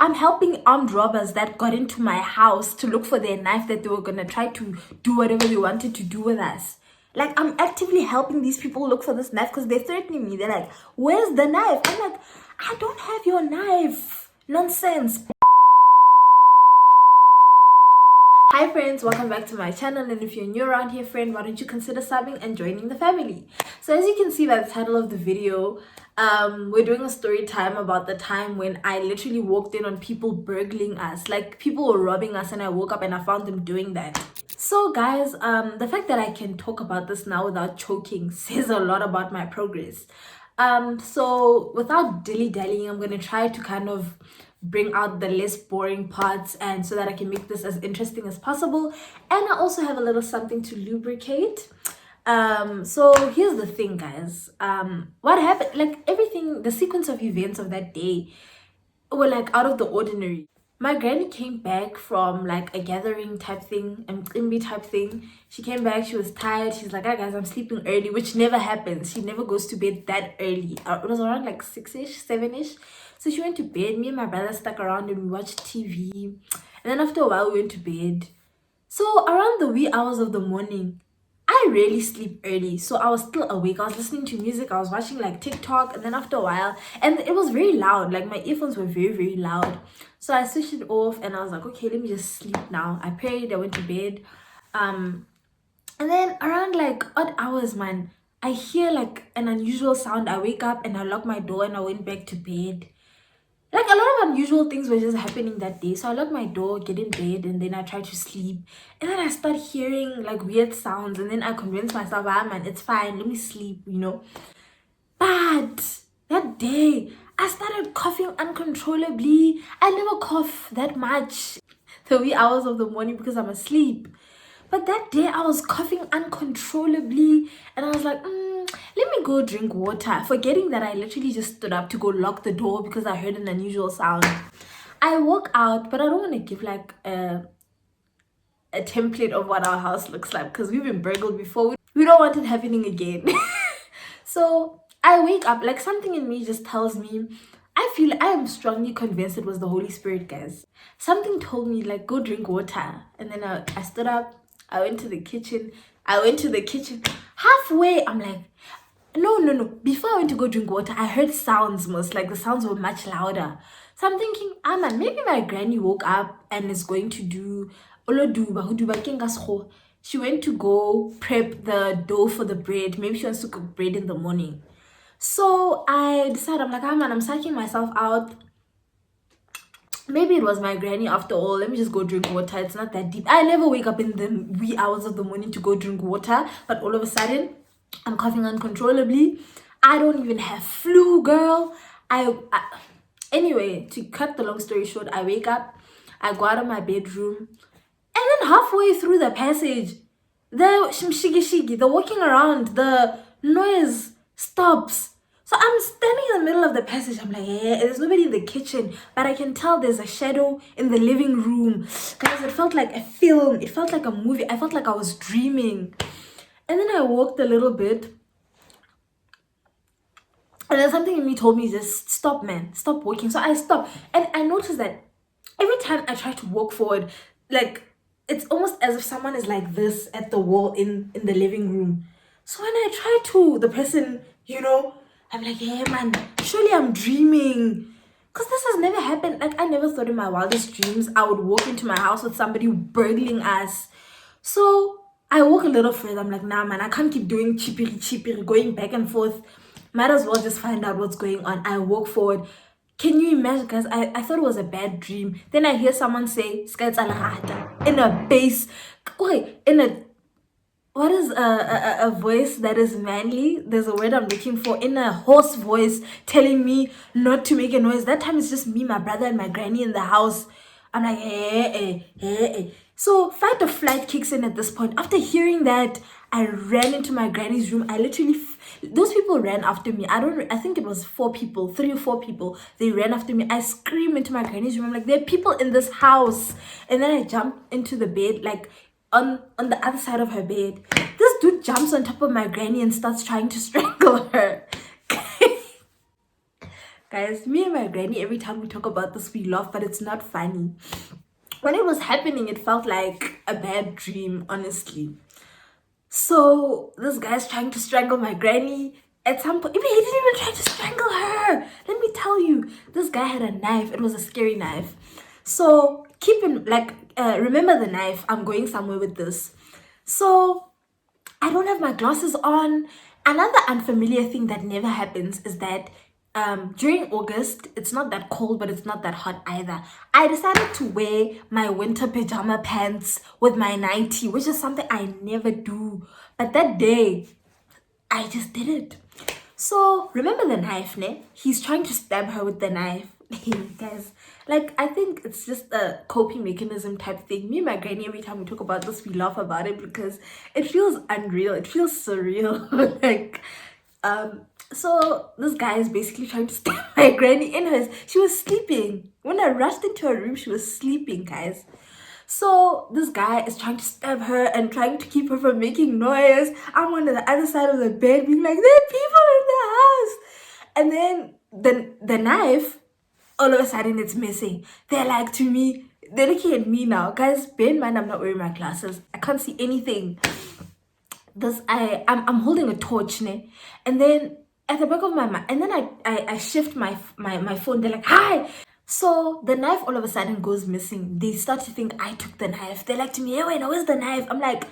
I'm helping armed robbers that got into my house to look for their knife that they were gonna try to do whatever they wanted to do with us. Like, I'm actively helping these people look for this knife because they're threatening me. They're like, where's the knife? I'm like, I don't have your knife. Nonsense. Hi friends, welcome back to my channel, and if you're new around here, friend, why don't you consider subbing and joining the family? So as you can see by the title of the video, we're doing a story time about the time when I literally walked in on people burgling us. Like, people were robbing us and I woke up and I found them doing that. So guys, the fact that I can talk about this now without choking says a lot about my progress. So without dilly-dallying, I'm gonna try to kind of bring out the less boring parts, and so that I can make this as interesting as possible. And I also have a little something to lubricate. So here's the thing, guys. What happened, like, everything, the sequence of events of that day were like out of the ordinary. My granny came back from like a gathering type thing, an imbi type thing. She came back, she was tired. She's like, "Hi guys, I'm sleeping early," which never happens. She never goes to bed that early. It was around like 6ish, 7ish. So she went to bed. Me and my brother stuck around and we watched TV. And then after a while, we went to bed. So around the wee hours of the morning, I rarely sleep early, so I was still awake. I was listening to music, I was watching like TikTok, and then after a while, and it was very loud, like my earphones were very, very loud. So I switched it off and I was like, okay, let me just sleep now. I prayed, I went to bed. And then around like odd hours, man, I hear like an unusual sound. I wake up and I lock my door and I went back to bed. Like, a lot of unusual things were just happening that day. So I lock my door, get in bed, and then I try to sleep. And then I start hearing like weird sounds, and then I convince myself, ah man, it's fine, let me sleep, you know. But that day, I started coughing uncontrollably. I never cough that much the wee hours of the morning because I'm asleep. But that day, I was coughing uncontrollably, and I was like, let me go drink water, forgetting that I literally just stood up to go lock the door because I heard an unusual sound. I walk out, but I don't want to give like a template of what our house looks like because we've been burgled before. We don't want it happening again. So I wake up, like, something in me just tells me, I am strongly convinced it was the Holy Spirit, guys. Something told me, like, go drink water. And then I stood up, I went to the kitchen. Halfway, I'm like, no. Before I went to go drink water, I heard sounds, most like the sounds were much louder. So I'm thinking, man, maybe my granny woke up and is going to do she went to go prep the dough for the bread. Maybe she wants to cook bread in the morning. So I decided, I'm like, man, I'm psyching myself out. Maybe it was my granny after all. Let me just go drink water. It's not that deep. I never wake up in the wee hours of the morning to go drink water, but all of a sudden I'm coughing uncontrollably. I don't even have flu, girl. Anyway, to cut the long story short, I wake up, I go out of my bedroom, and then halfway through the passage, the shimshigi, the walking around, the noise stops. So I'm standing in the middle of the passage. I'm like, there's nobody in the kitchen, but I can tell there's a shadow in the living room. Guys, it felt like a film. It felt like a movie. I felt like I was dreaming. And then I walked a little bit, and then something in me told me, just stop, man. Stop walking. So I stopped, and I noticed that every time I try to walk forward, like, it's almost as if someone is like this at the wall in the living room. So when I try to, the person, you know, I'm like, hey man, surely I'm dreaming. Because this has never happened. Like, I never thought in my wildest dreams I would walk into my house with somebody burgling us. So I walk a little further. I'm like, nah man, I can't keep doing chipiri, going back and forth. Might as well just find out what's going on. I walk forward. Can you imagine, guys? I thought it was a bad dream. Then I hear someone say, in a bass. Okay, what is a voice that is manly? There's a word I'm looking for. In a hoarse voice telling me not to make a noise. That time it's just me, my brother, and my granny in the house. I'm like, hey. So fight or flight kicks in at this point. After hearing that, I ran into my granny's room. I literally, those people ran after me. I think it was 3 or 4 people. They ran after me. I screamed into my granny's room. I'm like, there are people in this house. And then I jumped into the bed, like, on the other side of her bed. This dude jumps on top of my granny and starts trying to strangle her. Guys, me and my granny, every time we talk about this, we laugh, but it's not funny. When it was happening, it felt like a bad dream, honestly. So this guy's trying to strangle my granny. At some point, he didn't even try to strangle her. Let me tell you, this guy had a knife. It was a scary knife. So remember the knife. I'm going somewhere with this. So I don't have my glasses on. Another unfamiliar thing that never happens is that during August, it's not that cold, but it's not that hot either. I decided to wear my winter pajama pants with my nightie, which is something I never do. But that day, I just did it. So remember the knife, ne? He's trying to stab her with the knife. Guys, like, I think it's just a coping mechanism type thing. Me and my granny, every time we talk about this, we laugh about it because it feels unreal. It feels surreal. So this guy is basically trying to stab my granny in hers. She was sleeping. When I rushed into her room, she was sleeping, guys. So this guy is trying to stab her and trying to keep her from making noise. I'm on the other side of the bed being like, there are people in the house. And then the knife, all of a sudden it's missing. They're like to me, they're looking at me now. Guys, bear in mind I'm not wearing my glasses. I can't see anything. I'm holding a torch, ne? And then at the back of my mind, and then I shift my phone. They're like, hi. So the knife all of a sudden goes missing. They start to think I took the knife. They're like to me, hey, wait, where's the knife? I'm like,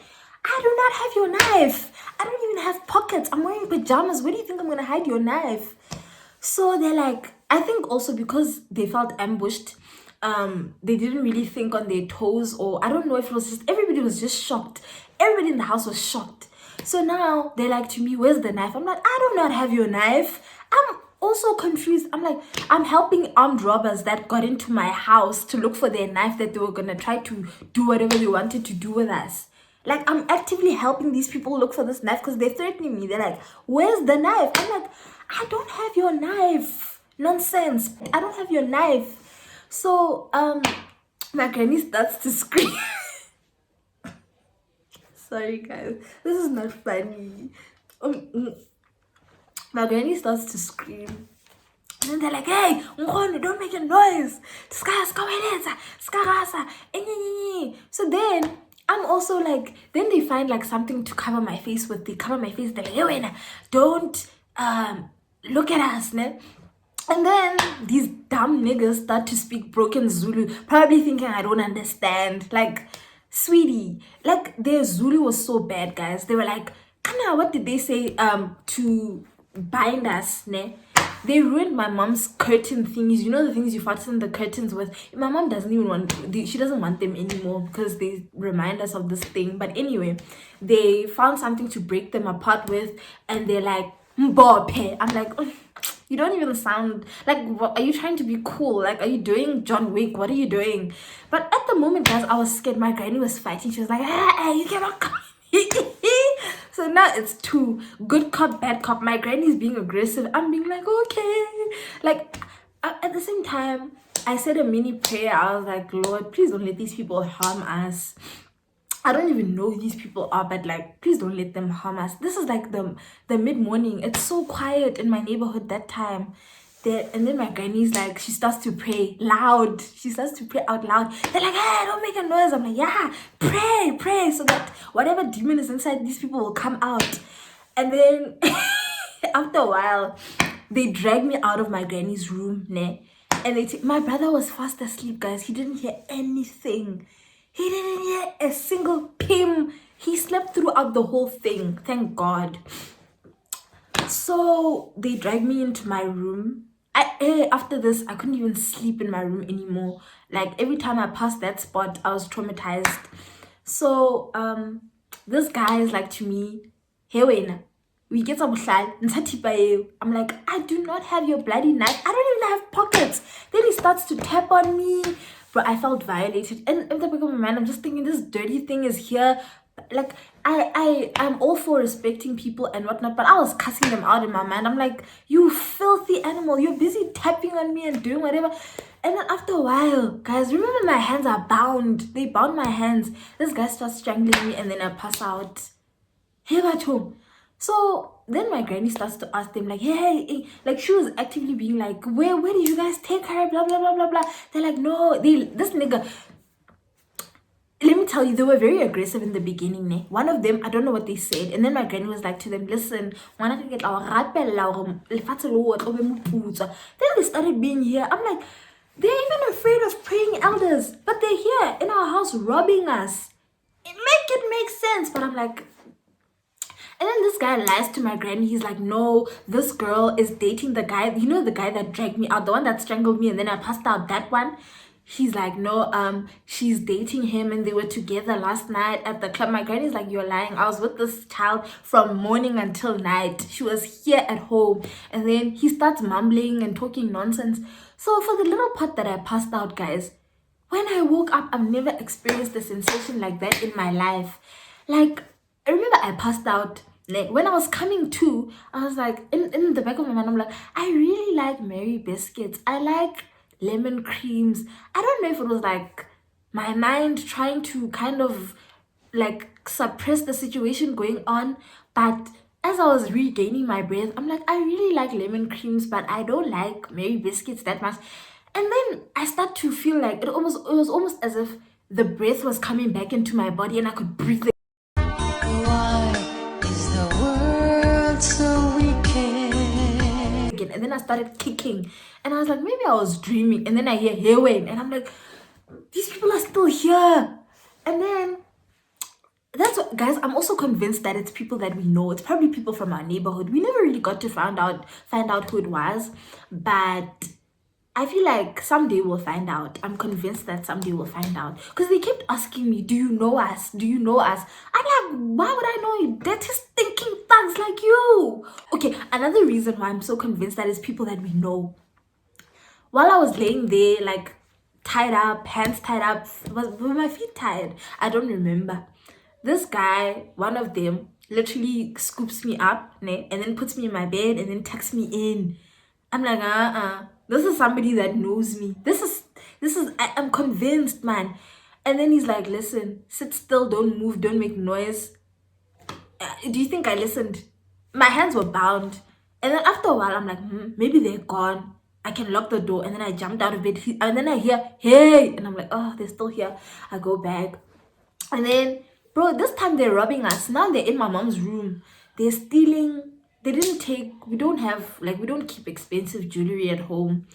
I do not have your knife. I don't even have pockets. I'm wearing pajamas. Where do you think I'm gonna hide your knife? So they're like, I think also because they felt ambushed, they didn't really think on their toes, or I don't know if it was just everybody was just shocked. Everybody in the house was shocked. So now they're like to me, where's the knife? I'm like, I do not have your knife. I'm also confused. I'm like, I'm helping armed robbers that got into my house to look for their knife that they were gonna try to do whatever they wanted to do with us. Like, I'm actively helping these people look for this knife because they're threatening me. They're like, where's the knife? I'm like, I don't have your knife. Nonsense. I don't have your knife. So my granny starts to scream. Sorry guys, this is not funny. My granny starts to scream. And then they're like, hey, don't make a noise. So then I'm also like, then they find like something to cover my face with. They cover my face. They're like, hey, don't look at us, ne? And then these dumb niggas start to speak broken Zulu, probably thinking I don't understand. Like, sweetie, like their Zulu was so bad, guys. They were like, Kana, what did they say to bind us, ne? They ruined my mom's curtain thingies. You know the things you fasten the curtains with? My mom doesn't even want, she doesn't want them anymore because they remind us of this thing. But anyway, they found something to break them apart with, and they're like, Mbope. I'm like, you don't even sound like, what are you trying to be cool? Like, are you doing John Wick? What are you doing? But at the moment, guys, I was scared. My granny was fighting. She was like, hey, you cannot come. So now it's two, good cop, bad cop. My granny's being aggressive. I'm being like, okay. Like, at the same time, I said a mini prayer. I was like, Lord, please don't let these people harm us. I don't even know who these people are, but like, please don't let them harm us. This is like the mid-morning. It's so quiet in my neighborhood that time. And then my granny's like, she starts to pray loud. She starts to pray out loud. They're like, hey, don't make a noise. I'm like, yeah, pray so that whatever demon is inside these people will come out. And then after a while, they drag me out of my granny's room, ne? And my brother was fast asleep, guys. He didn't hear anything. He didn't hear a single pim. He slept throughout the whole thing. Thank God. So they dragged me into my room. After this, I couldn't even sleep in my room anymore. Like, every time I passed that spot, I was traumatized. So this guy is like to me, hey, wena, we get some shine. I'm like, I do not have your bloody knife. I don't even have pockets. Then he starts to tap on me. But I felt violated. And in the back of my mind, I'm just thinking, this dirty thing is here. Like, I'm all for respecting people and whatnot, but I was cussing them out in my mind. I'm like, you filthy animal, you're busy tapping on me and doing whatever. And then after a while, guys, remember my hands are bound. They bound my hands. This guy starts strangling me and then I pass out. Hey, bacho. So then my granny starts to ask them like, hey, like she was actively being like, where did you guys take her, blah blah blah blah blah. They're like, no, this nigga, let me tell you, they were very aggressive in the beginning. Ne? One of them, I don't know what they said, and then my granny was like to them, listen, then they started being here. I'm like, they're even afraid of praying elders, but they're here in our house robbing us. It makes sense. But I'm like, and then this guy lies to my granny. He's like, no, this girl is dating the guy, you know, the guy that dragged me out, the one that strangled me and then I passed out, that one. He's like, no, she's dating him and they were together last night at the club. My granny's like, you're lying. I was with this child from morning until night. She was here at home. And then he starts mumbling and talking nonsense. So for the little part that I passed out, guys, when I woke up, I've never experienced a sensation like that in my life. Like, I remember I passed out. Like, when I was coming to, I was like, in the back of my mind, I'm like, I really like Mary biscuits. I like lemon creams. I don't know if it was like my mind trying to kind of like suppress the situation going on, but as I was regaining my breath, I'm like, I really like lemon creams, but I don't like Mary biscuits that much. And then I start to feel like it was almost as if the breath was coming back into my body and I could breathe. Why is the world so wicked? And then I started kicking and I was like, maybe I was dreaming. And then I hear heroin and I'm like, these people are still here. And then that's what, guys, I'm also convinced that it's people that we know. It's probably people from our neighborhood. We never really got to find out who it was, but I feel like someday we'll find out. I'm convinced that someday we'll find out. Because they kept asking me, do you know us? Do you know us? I'm like, why would I know you? They're just thinking thugs like you. Okay, another reason why I'm so convinced that it's people that we know. While I was laying there, like, tied up, hands tied up, were my feet tied? I don't remember. This guy, one of them, literally scoops me up, and then puts me in my bed and then tucks me in. I'm like, this is somebody that knows me. This is I'm convinced, man. And then he's like, listen, sit still, don't move, don't make noise. Do you think I listened? My hands were bound. And then after a while, I'm like, maybe they're gone. I can lock the door. And then I jumped out of bed. And then I hear, hey. And I'm like, oh, they're still here. I go back. And then, bro, this time they're robbing us. Now they're in my mom's room. They're stealing. They didn't take, we don't keep expensive jewelry at home.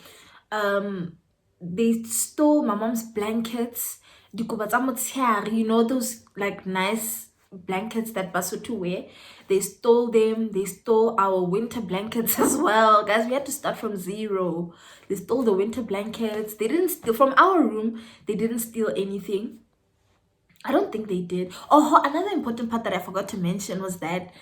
They stole my mom's blankets. You know those like nice blankets that Basotho wear? They stole them. They stole our winter blankets as well. Guys, we had to start from zero. They stole the winter blankets. They didn't steal from our room. They didn't steal anything. I don't think they did. Oh, another important part that I forgot to mention was that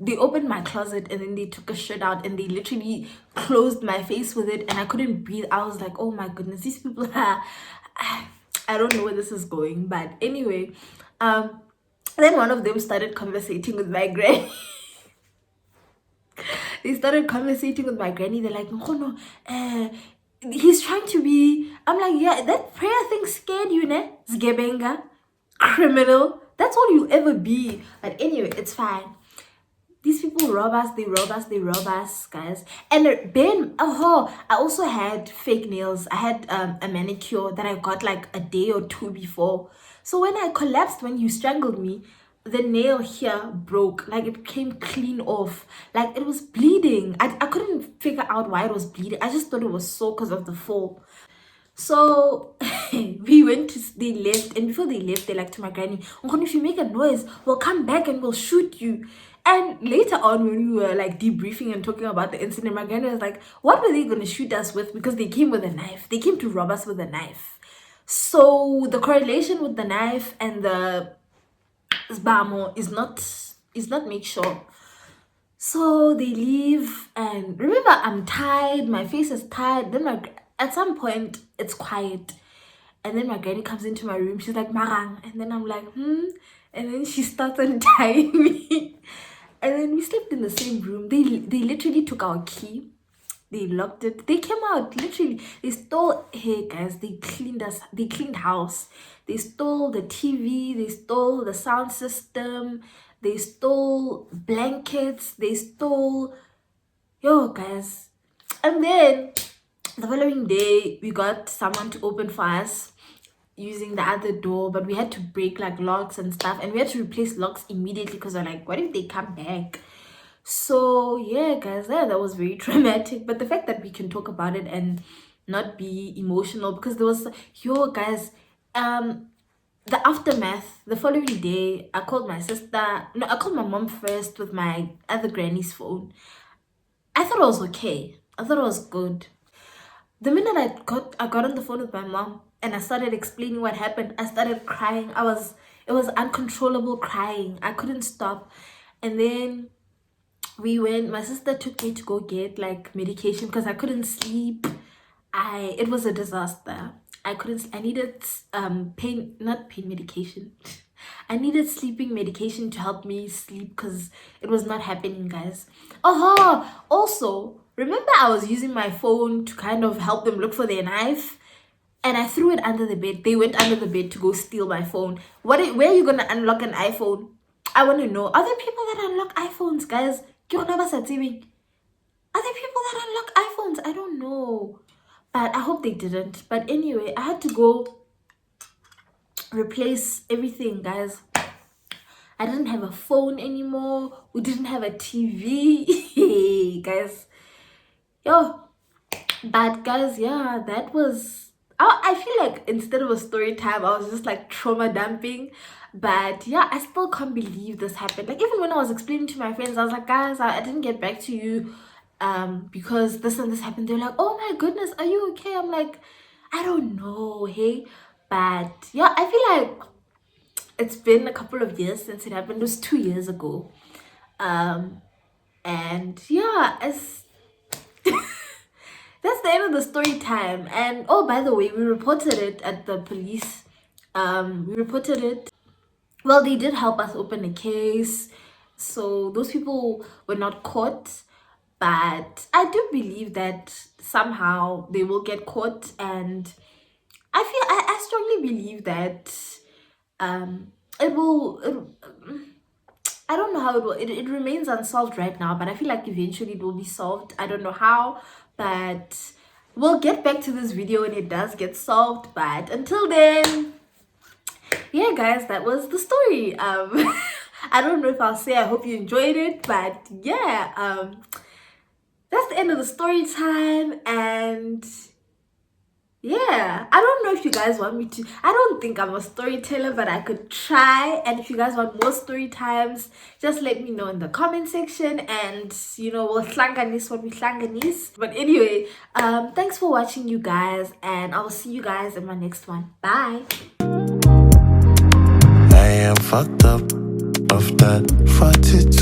they opened my closet and then they took a shirt out and they literally closed my face with it and I couldn't breathe. I was like, oh my goodness, these people are, I don't know where this is going. But anyway, then one of them started conversating with my granny. They started conversating with my granny. They're like, oh no, he's trying to be, I'm like, yeah, that prayer thing scared you, ne? Zgebenga, criminal. That's all you'll ever be. But anyway, it's fine. These people rob us, they rob us, guys. And Ben, I also had fake nails. I had a manicure that I got like a day or two before. So when I collapsed, when you strangled me, the nail here broke. Like it came clean off. Like it was bleeding. I couldn't figure out why it was bleeding. I just thought it was sore because of the fall. So they left, and before they left, they like to my granny, if you make a noise, we'll come back and we'll shoot you. And later on, when we were like debriefing and talking about the incident, my granny was like, what were they going to shoot us with? Because they came with a knife. They came to rob us with a knife. So the correlation with the knife and the Zbamo is not make sure. So they leave, and remember, I'm tired, my face is tired. Then at some point it's quiet, and then my granny comes into my room. She's like, Marang. And then I'm like, and then she starts untying me. And then we slept in the same room. They literally took our key. They locked it. They came out, literally. They stole, hey guys, they cleaned us. They cleaned house. They stole the TV. They stole the sound system. they stole blankets, they stole, yo guys. And then the following day we got someone to open for us using the other door, but we had to break like locks and stuff, and we had to replace locks immediately because we're like, what if they come back? So yeah guys, that was very traumatic. But the fact that we can talk about it and not be emotional, because there was, yo guys, the aftermath, the following day, I called my sister, no, I called my mom first with my other granny's phone. I thought it was okay, I thought it was good. The minute I got on the phone with my mom and I started explaining what happened, I started crying. It was uncontrollable crying. I couldn't stop. And then my sister took me to go get like medication because I couldn't sleep. It was a disaster. I needed not pain medication. I needed sleeping medication to help me sleep because it was not happening, guys. Also, remember I was using my phone to kind of help them look for their knife, and I threw it under the bed. They went under the bed to go steal my phone. Where are you gonna unlock an iPhone? I want to know. Are there people that unlock iPhones, guys? Are there people that unlock iPhones? I don't know, but I hope they didn't. But anyway, I had to go replace everything, guys. I didn't have a phone anymore. We didn't have a TV. Guys, yo. But guys, yeah, that was, I feel like instead of a story time, I was just like trauma dumping. But yeah, I still can't believe this happened. Like, even when I was explaining to my friends, I was like, guys, I didn't get back to you because this and this happened. They're like, oh my goodness, are you okay? I'm like, I don't know, hey. But yeah, I feel like it's been a couple of years since it happened. It was 2 years ago. And yeah, that's the end of the story time. And oh, by the way, we reported it at the police. We reported it. Well, they did help us open a case, so those people were not caught. But I do believe that somehow they will get caught, and I strongly believe that it will. I don't know how it will. It remains unsolved right now, but I feel like eventually it will be solved. I don't know how, but we'll get back to this video when it does get solved. But until then, yeah guys, that was the story. I don't know if I'll say I hope you enjoyed it, but yeah, that's the end of the story time. And yeah, I don't know if you guys want me to, I don't think I'm a storyteller, but I could try. And if you guys want more story times, just let me know in the comment section, and you know, we'll hlanganise what we hlanganise. But anyway, thanks for watching, you guys, and I'll see you guys in my next one. Bye. I am fucked up off that 42.